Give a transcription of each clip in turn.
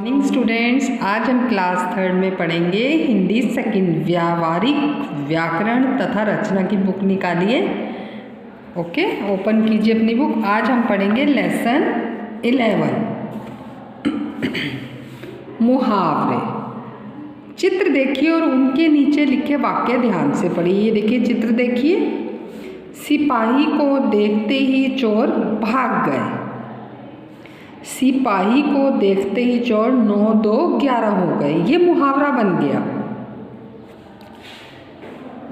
Morning students, आज हम class 3 में पढ़ेंगे हिंदी सेकंड व्यावहारिक व्याकरण तथा रचना की बुक निकालिए। ओके, ओपन कीजिए अपनी बुक। आज हम पढ़ेंगे लेसन 11 मुहावरे। चित्र देखिए और उनके नीचे लिखे वाक्य ध्यान से पढ़िए। ये देखिए चित्र देखिए। सिपाही को देखते ही चोर भाग गए। सिपाही को देखते ही चोर 9 2 11 हो गए। ये मुहावरा बन गया।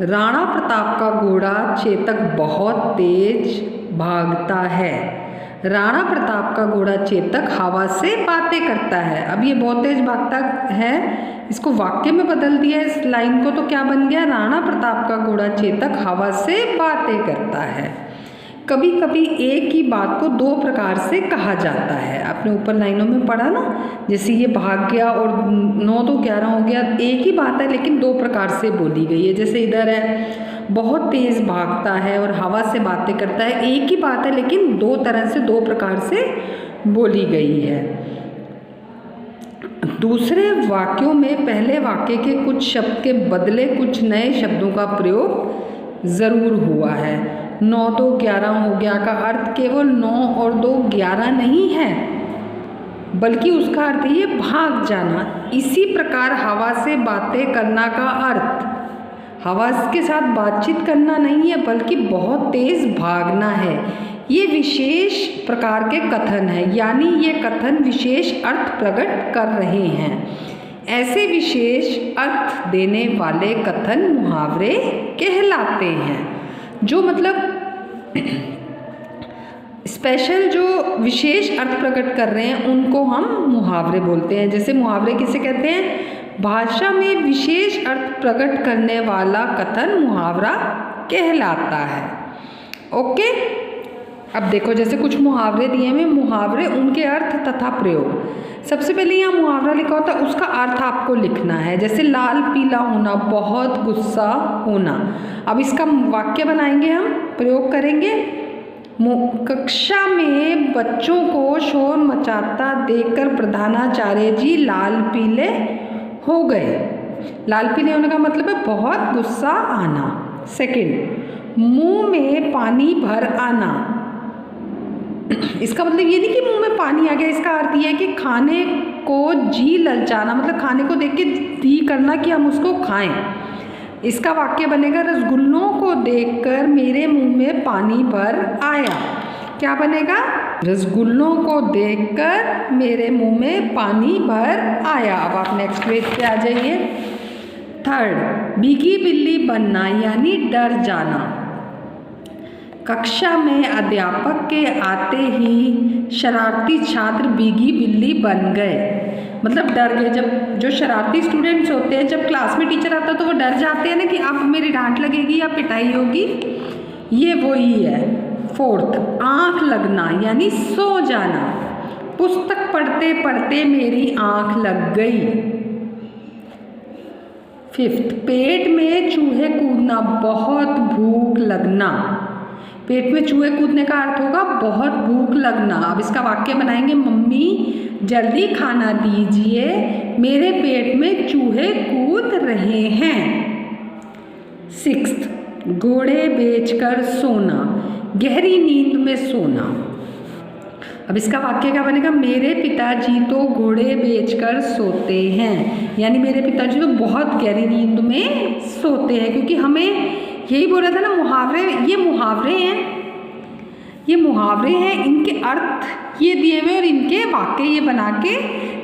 राणा प्रताप का घोड़ा चेतक बहुत तेज भागता है। राणा प्रताप का घोड़ा चेतक हवा से बातें करता है। अब ये बहुत तेज भागता है, इसको वाक्य में बदल दिया इस लाइन को, तो क्या बन गया? राणा प्रताप का घोड़ा चेतक हवा से बातें करता है। कभी कभी एक ही बात को दो प्रकार से कहा जाता है। आपने ऊपर लाइनों में पढ़ा ना, जैसे ये भाग गया और 9 2 11 हो गया। एक ही बात है लेकिन दो प्रकार से बोली गई है। जैसे इधर है बहुत तेज भागता है और हवा से बातें करता है। एक ही बात है लेकिन दो तरह से, दो प्रकार से बोली गई है। दूसरे वाक्यों में पहले वाक्य के कुछ शब्द के बदले कुछ नए शब्दों का प्रयोग ज़रूर हुआ है। 9 2 11 हो गया का अर्थ केवल 9 और 2 11 नहीं है, बल्कि उसका अर्थ ये भाग जाना। इसी प्रकार हवा से बातें करना का अर्थ हवा के साथ बातचीत करना नहीं है, बल्कि बहुत तेज भागना है। ये विशेष प्रकार के कथन है, यानी ये कथन विशेष अर्थ प्रकट कर रहे हैं। ऐसे विशेष अर्थ देने वाले कथन मुहावरे कहलाते हैं। जो मतलब स्पेशल, जो विशेष अर्थ प्रकट कर रहे हैं, उनको हम मुहावरे बोलते हैं। जैसे मुहावरे किसे कहते हैं? भाषा में विशेष अर्थ प्रकट करने वाला कथन मुहावरा कहलाता है। ओके, अब देखो जैसे कुछ मुहावरे दिए हैं, मुहावरे उनके अर्थ तथा प्रयोग। सबसे पहले यहाँ मुहावरा लिखा होता है, उसका अर्थ आपको लिखना है। जैसे लाल पीला होना, बहुत गुस्सा होना। अब इसका वाक्य बनाएंगे हम, प्रयोग करेंगे। कक्षा में बच्चों को शोर मचाता देखकर प्रधानाचार्य जी लाल पीले हो गए। लाल पीले होने का मतलब है बहुत गुस्सा आना। सेकंड, मुंह में पानी भर आना। इसका मतलब ये नहीं कि मुंह में पानी आ गया, इसका अर्थ ये है कि खाने को जी ललचाना, मतलब खाने को देख के दी करना कि हम उसको खाएं। इसका वाक्य बनेगा रसगुल्लों को देखकर मेरे मुंह में पानी भर आया। क्या बनेगा? रसगुल्लों को देखकर मेरे मुंह में पानी भर आया। अब आप नेक्स्ट पेज पे आ जाइए। थर्ड, भीगी बिल्ली बनना यानी डर जाना। कक्षा में अध्यापक के आते ही शरारती छात्र भीगी बिल्ली बन गए, मतलब डर गए। जब जो शरारती स्टूडेंट्स होते हैं, जब क्लास में टीचर आता है तो वो डर जाते हैं ना कि अब मेरी डांट लगेगी या पिटाई होगी। ये वही है। फोर्थ, आँख लगना यानी सो जाना। पुस्तक पढ़ते पढ़ते मेरी आँख लग गई। फिफ्थ, पेट में चूहे कूदना, बहुत भूख लगना। पेट में चूहे कूदने का अर्थ होगा बहुत भूख लगना। अब इसका वाक्य बनाएंगे, मम्मी जल्दी खाना दीजिए, मेरे पेट में चूहे कूद रहे हैं। सिक्स्थ, घोड़े बेचकर सोना, गहरी नींद में सोना। अब इसका वाक्य क्या बनेगा? मेरे पिताजी तो घोड़े बेचकर सोते हैं, यानी मेरे पिताजी तो बहुत गहरी नींद में सोते हैं। क्योंकि हमें यही बोला था ना, मुहावरे, ये मुहावरे हैं, ये मुहावरे हैं, इनके अर्थ ये दिए हुए और इनके वाक्य ये बना के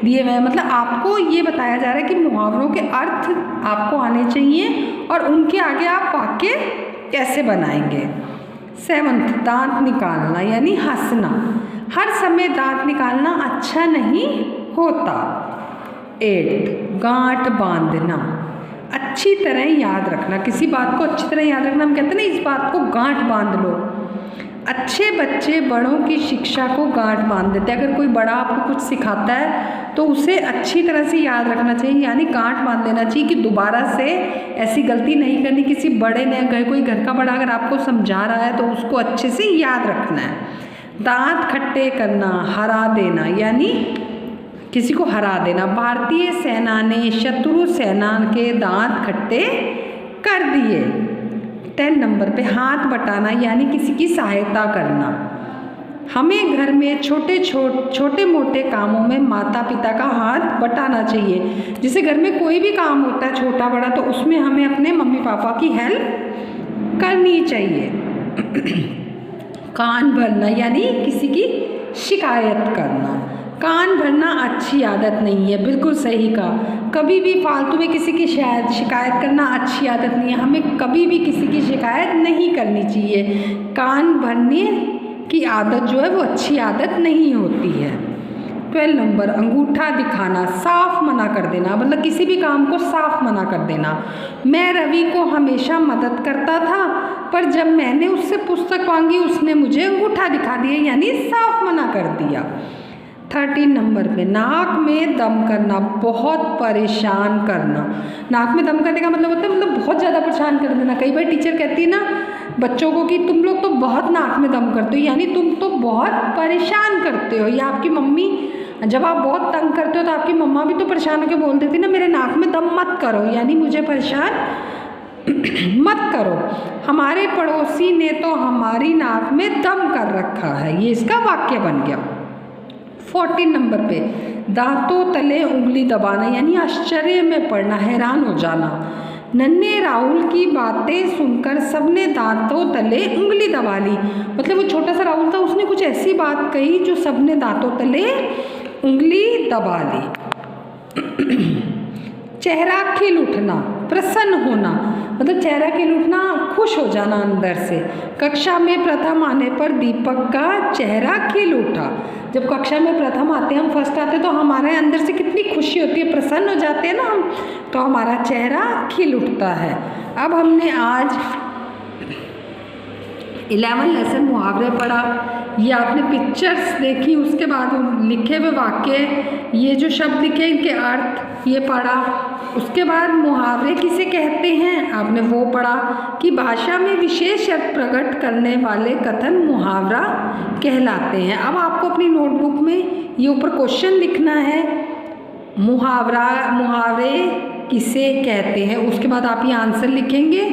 दिए हुए हैं। मतलब आपको ये बताया जा रहा है कि मुहावरों के अर्थ आपको आने चाहिए और उनके आगे आप वाक्य कैसे बनाएंगे। सेवंथ, दांत निकालना यानी हंसना। हर समय दांत निकालना अच्छा नहीं होता। एट, गांठ बांधना, अच्छी तरह याद रखना। किसी बात को अच्छी तरह याद रखना, हम कहते हैं ना इस बात को गांठ बांध लो। अच्छे बच्चे बड़ों की शिक्षा को गांठ बांध देते हैं। अगर कोई बड़ा आपको कुछ सिखाता है तो उसे अच्छी तरह से याद रखना चाहिए, यानी गांठ बांध लेना चाहिए कि दोबारा से ऐसी गलती नहीं करनी। किसी बड़े ने, कोई घर का बड़ा अगर आपको समझा रहा है तो उसको अच्छे से याद रखना है। दांत खट्टे करना, हरा देना, यानी किसी को हरा देना। भारतीय सेना ने शत्रु सेना के दांत खट्टे कर दिए। 10 नंबर पे हाथ बटाना यानी किसी की सहायता करना। हमें घर में छोटे मोटे कामों में माता पिता का हाथ बटाना चाहिए। जैसे घर में कोई भी काम होता है छोटा बड़ा, तो उसमें हमें अपने मम्मी पापा की हेल्प करनी चाहिए। कान भरना यानी किसी की शिकायत करना। कान भरना अच्छी आदत नहीं है, बिल्कुल सही कहा। कभी भी फालतू में किसी की शिकायत करना अच्छी आदत नहीं है। हमें कभी भी किसी की शिकायत नहीं करनी चाहिए। कान भरने की आदत जो है वो अच्छी आदत नहीं होती है। 12 नंबर अंगूठा दिखाना, साफ मना कर देना, मतलब किसी भी काम को साफ मना कर देना। मैं रवि को हमेशा मदद करता था, पर जब मैंने उससे पुस्तक मांगी उसने मुझे अंगूठा दिखा दिया, यानी साफ मना कर दिया। 13 नंबर पे नाक में दम करना, बहुत परेशान करना। नाक में दम करने का मतलब होता है मतलब बहुत ज़्यादा परेशान कर देना। कई बार टीचर कहती है ना बच्चों को कि तुम लोग तो बहुत नाक में दम करते हो, यानी तुम तो बहुत परेशान करते हो। या आपकी मम्मी जब आप बहुत तंग करते हो तो आपकी मम्मा भी तो परेशान होकर बोल देती ना मेरे नाक में दम मत करो, यानी मुझे परेशान मत करो। हमारे पड़ोसी ने तो हमारी नाक में दम कर रखा है, ये इसका वाक्य बन गया। 14 नंबर पे दांतों तले उंगली दबाना यानी आश्चर्य में पड़ना, हैरान हो जाना। नन्हे राहुल की बातें सुनकर सबने दांतों तले उंगली दबा ली। मतलब वो छोटा सा राहुल था, उसने कुछ ऐसी बात कही जो सबने दांतों तले उंगली दबा ली। चेहरा खिल उठना, प्रसन्न होना, मतलब चेहरा खिल उठना, खुश हो जाना अंदर से। कक्षा में प्रथम आने पर दीपक का चेहरा खिल उठा। जब कक्षा में प्रथम आते हैं, हम फर्स्ट आते हैं, तो हमारे अंदर से कितनी खुशी होती है, प्रसन्न हो जाते हैं ना हम, तो हमारा चेहरा खिल उठता है। अब हमने आज 11 लेसन मुहावरे पढ़ा, ये आपने पिक्चर्स देखी, उसके बाद लिखे हुए वाक्य, ये जो शब्द लिखे इनके अर्थ ये पढ़ा। उसके बाद मुहावरे किसे कहते हैं आपने वो पढ़ा कि भाषा में विशेष अर्थ प्रकट करने वाले कथन मुहावरा कहलाते हैं। अब आपको अपनी नोटबुक में ये ऊपर क्वेश्चन लिखना है, मुहावरे किसे कहते हैं, उसके बाद आप ये आंसर लिखेंगे।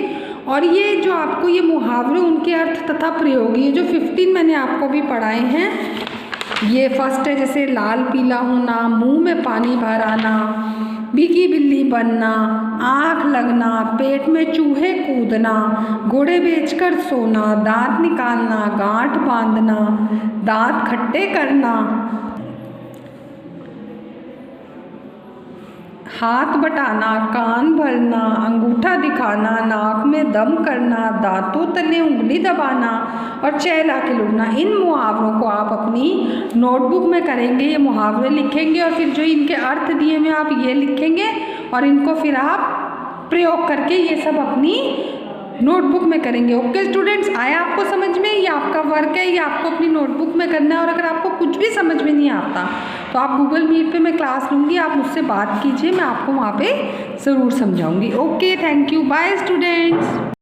और ये जो आपको ये मुहावरे उनके अर्थ तथा प्रयोग, ये जो 15 मैंने आपको भी पढ़ाए हैं, ये फर्स्ट है जैसे लाल पीला होना, मुंह में पानी भर आना, भीगी बिल्ली बनना, आँख लगना, पेट में चूहे कूदना, घोड़े बेचकर सोना, दांत निकालना, गांठ बांधना, दांत खट्टे करना, हाथ बटाना, कान भरना, अंगूठा दिखाना, नाक में दम करना, दांतों तले उंगली दबाना और चेहरा खिल उठना। इन मुहावरों को आप अपनी नोटबुक में करेंगे, ये मुहावरे लिखेंगे और फिर जो इनके अर्थ दिए हुए आप ये लिखेंगे और इनको फिर आप प्रयोग करके ये सब अपनी नोटबुक में करेंगे। ओके स्टूडेंट्स, आया आपको समझ में? ये आपका वर्क है, ये आपको अपनी नोटबुक में करना है। और अगर आपको कुछ भी समझ में नहीं आता तो आप गूगल मीट पे मैं क्लास लूँगी, आप मुझसे बात कीजिए, मैं आपको वहाँ पे ज़रूर समझाऊँगी। Okay, thank you, bye students.